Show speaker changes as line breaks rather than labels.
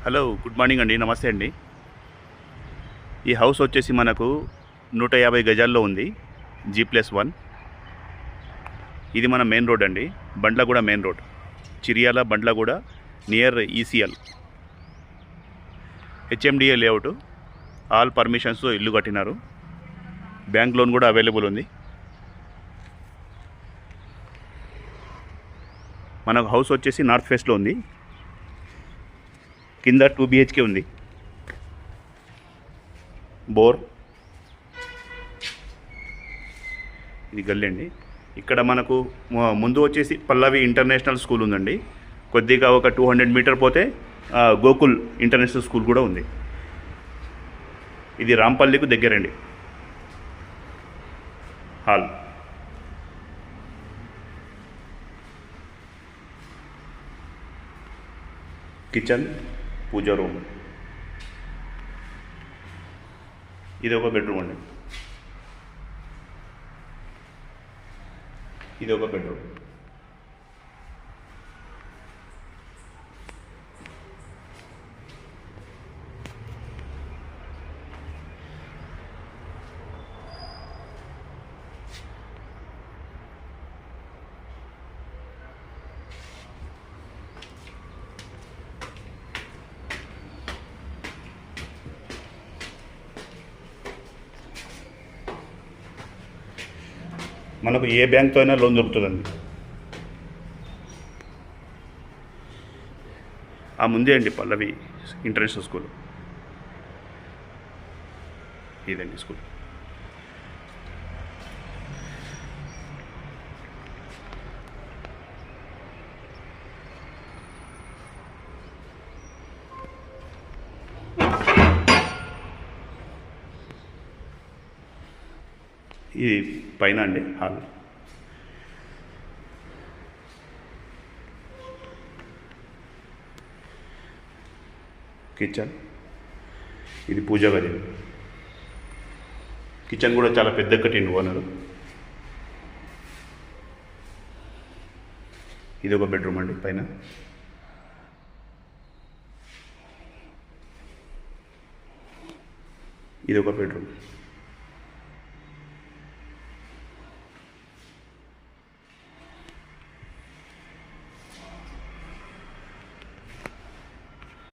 Hello, good morning అండి. నమస్తే అండి. ఈ హౌస్ వచ్చేసి మనకు 150 గజాల్లో ఉంది. G+1. ఇది మన మెయిన్ రోడ్ అండి. Bandlaguda main road, Chiryala Bandlaguda, near ECL. HMDA layout, all పర్మిషన్స్తో ఇల్లు కట్టినారు. బ్యాంక్ లోన్ కూడా అవైలబుల్ ఉంది. మనకు హౌస్ వచ్చేసి నార్త్ ఫేస్లో ఉంది. కింద 2 BHK ఉంది. బోర్, ఇది గల్లీ అండి. ఇక్కడ మనకు ముందు వచ్చేసి పల్లవి ఇంటర్నేషనల్ స్కూల్ ఉందండి. కొద్దిగా ఒక 200 మీటర్ పోతే గోకుల్ ఇంటర్నేషనల్ స్కూల్ కూడా ఉంది. ఇది రాంపల్లికు దగ్గరండి. హాల్, కిచెన్, పూజా రూమ్. ఇది ఒక బెడ్రూమ్ అండి. ఇది ఒక బెడ్రూమ్. మనకు ఏ బ్యాంక్తో అయినా లోన్ దొరుకుతుందండి. ఆ ముందే అండి పల్లవి ఇంటర్నేషనల్ స్కూల్. ఇదండి స్కూల్. ఇది పైన అండి హాల్. కిచెన్, ఇది పూజా గది. కిచెన్ కూడా చాలా పెద్ద కట్టిండు ఓనరు. ఇది ఒక బెడ్రూమ్ అండి పైన. ఇది ఒక బెడ్రూమ్.